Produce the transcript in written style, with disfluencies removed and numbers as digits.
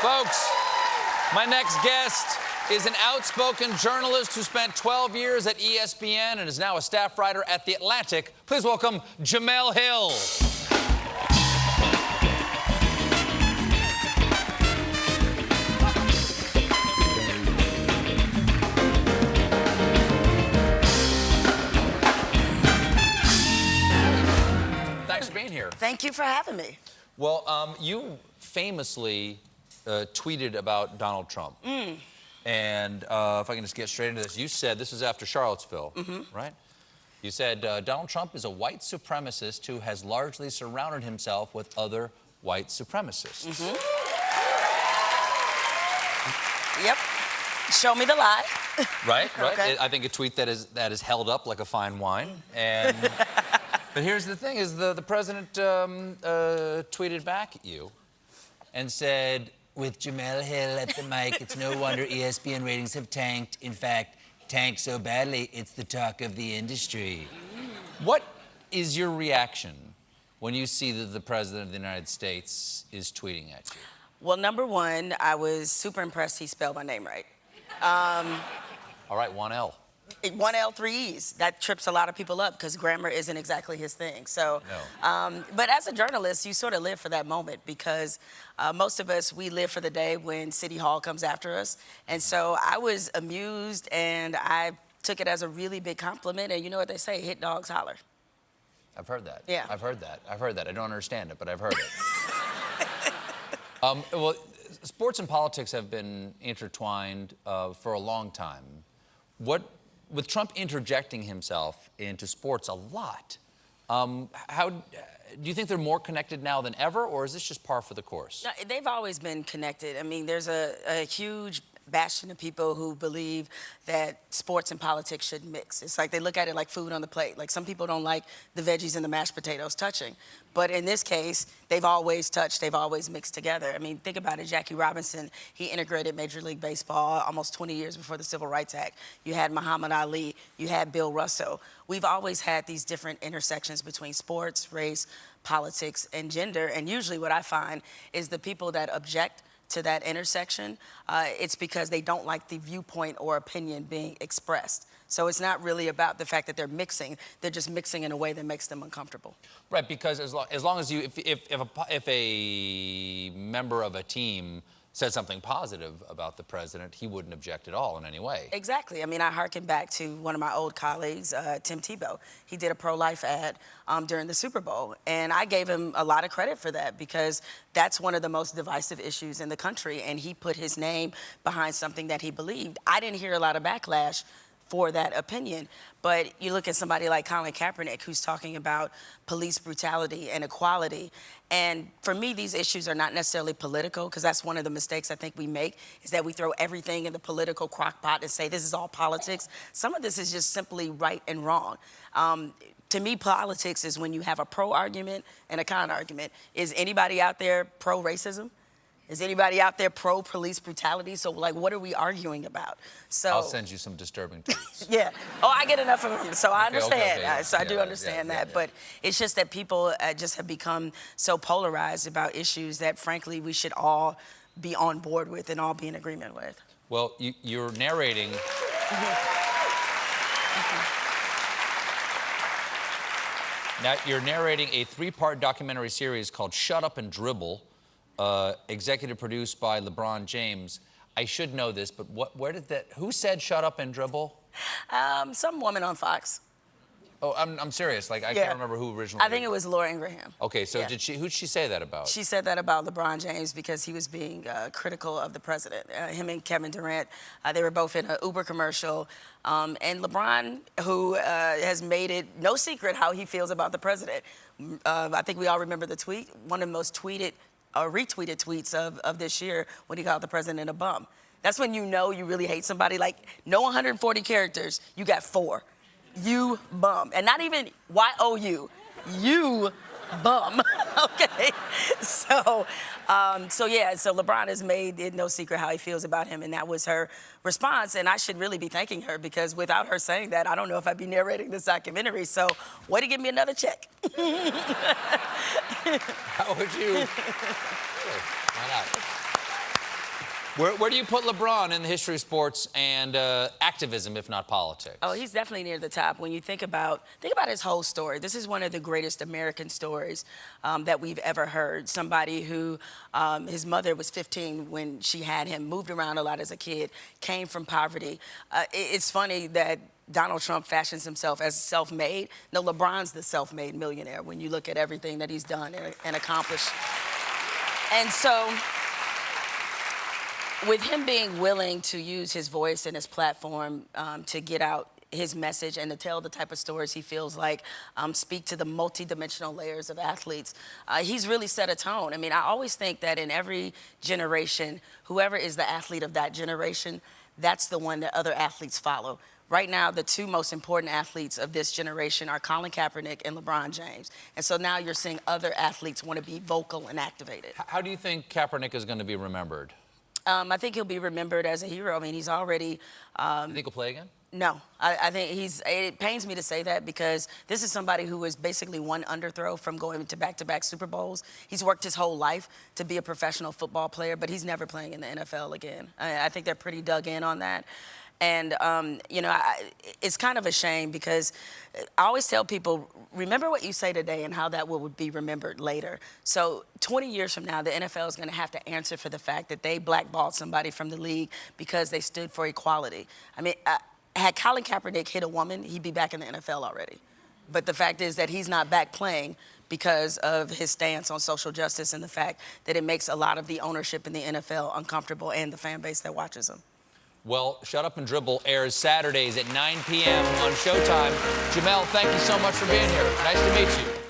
Folks, my next guest is an outspoken journalist who spent 12 years at ESPN and is now a staff writer at The Atlantic. Please welcome Jemele Hill. Thanks for being here. Thank you for having me. Well, you famously tweeted about Donald Trump. And if I can just get straight into this, you said, this was after Charlottesville, right? You said, Donald Trump is a white supremacist who has largely surrounded himself with other white supremacists. Yep. Show me the lie. Right, right. Okay. I think a tweet that is held up like a fine wine. And but here's the thing: is the president tweeted back at you and said, "With Jemele Hill at the mic, it's no wonder ESPN ratings have tanked. In fact, tanked so badly, it's the talk of the industry." What is your reaction when you see that the president of the United States is tweeting at you? Well, number one, I was super impressed he spelled my name right. All right, one L. One L, three E's. That trips a lot of people up because grammar isn't exactly his thing. So, No. But as a journalist, you sort of live for that moment because most of us, we live for the day when City Hall comes after us. And so I was amused and I took it as a really big compliment. And you know what they say, hit dogs holler. I've heard that. Yeah. I've heard that. I've heard that. I don't understand it, but I've heard it. Well, sports and politics have been intertwined for a long time. With Trump interjecting himself into sports a lot, how do you think they're more connected now than ever, or is this just par for the course? No, they've always been connected. I mean, there's a huge bastion of people who believe that sports and politics should mix. It's like they look at it like food on the plate. Like some people don't like the veggies and the mashed potatoes touching. But in this case, they've always touched, they've always mixed together. I mean, think about it. Jackie Robinson, he integrated Major League Baseball almost 20 years before the Civil Rights Act. You had Muhammad Ali, you had Bill Russell. We've always had these different intersections between sports, race, politics, and gender. And usually what I find is the people that object to that intersection, it's because they don't like the viewpoint or opinion being expressed. So it's not really about the fact that they're mixing. They're just mixing in a way that makes them uncomfortable. Right, because as long as you, if a member of a team said something positive about the president, he wouldn't object at all in any way. Exactly. I mean, I hearken back to one of my old colleagues, Tim Tebow. He did a pro-life ad during the Super Bowl, and I gave him a lot of credit for that because that's one of the most divisive issues in the country, and he put his name behind something that he believed. I didn't hear a lot of backlash for that opinion. But you look at somebody like Colin Kaepernick, who's talking about police brutality and equality. And for me, these issues are not necessarily political, because that's one of the mistakes I think we make, is that we throw everything in the political crock pot and say, this is all politics. Some of this is just simply right and wrong. To me, politics is when you have a pro argument and a con argument. Is anybody out there pro-racism? Is anybody out there pro-police brutality? So, like, what are we arguing about? So I'll send you some disturbing tweets. Yeah. Oh, I get enough of them, so I understand. Okay. So I do understand that. But it's just that people just have become so polarized about issues that, frankly, we should all be on board with and all be in agreement with. Well, you're narrating. Now, you're narrating a 3-part documentary series called Shut Up And Dribble, executive produced by LeBron James. I should know this, but who said Shut Up and Dribble? Some woman on Fox. Oh, I'm serious. Like, I can't remember who originally. I think it was Laura Ingraham. Okay, so who'd she say that about? She said that about LeBron James because he was being critical of the president. Him and Kevin Durant, they were both in an Uber commercial. And LeBron, who has made it no secret how he feels about the president. I think we all remember the tweet, one of the most retweeted tweets of this year when he called the president a bum. That's when you know you really hate somebody. Like, no 140 characters, you got 4. You bum. And not even Y-O-U. You bum. Okay? So LeBron has made it no secret how he feels about him, and that was her response. And I should really be thanking her, because without her saying that, I don't know if I'd be narrating this documentary. So, way to give me another check. How would you? Sure, why not? Where do you put LeBron in the history of sports and activism, if not politics? Oh, he's definitely near the top. When you think about his whole story, this is one of the greatest American stories that we've ever heard. Somebody who, his mother was 15 when she had him, moved around a lot as a kid, came from poverty. It's funny that Donald Trump fashions himself as self-made. No, LeBron's the self-made millionaire when you look at everything that he's done and accomplished. And so, with him being willing to use his voice and his platform to get out his message and to tell the type of stories he feels like speak to the multidimensional layers of athletes, he's really set a tone. I mean, I always think that in every generation, whoever is the athlete of that generation, that's the one that other athletes follow. Right now, the two most important athletes of this generation are Colin Kaepernick and LeBron James. And so now you're seeing other athletes want to be vocal and activated. How do you think Kaepernick is going to be remembered? I think he'll be remembered as a hero. I mean, he's already... You think he'll play again? No, I think it pains me to say that because this is somebody who is basically one underthrow from going to back-to-back Super Bowls. He's worked his whole life to be a professional football player, but he's never playing in the NFL again. I think they're pretty dug in on that. And, you know, it's kind of a shame because I always tell people, remember what you say today and how that will be remembered later. So 20 years from now, the NFL is going to have to answer for the fact that they blackballed somebody from the league because they stood for equality. I mean, had Colin Kaepernick hit a woman, he'd be back in the NFL already. But the fact is that he's not back playing because of his stance on social justice and the fact that it makes a lot of the ownership in the NFL uncomfortable and the fan base that watches them. Well, Shut Up and Dribble airs Saturdays at 9 p.m. on Showtime. Jemele, thank you so much for being here. Nice to meet you.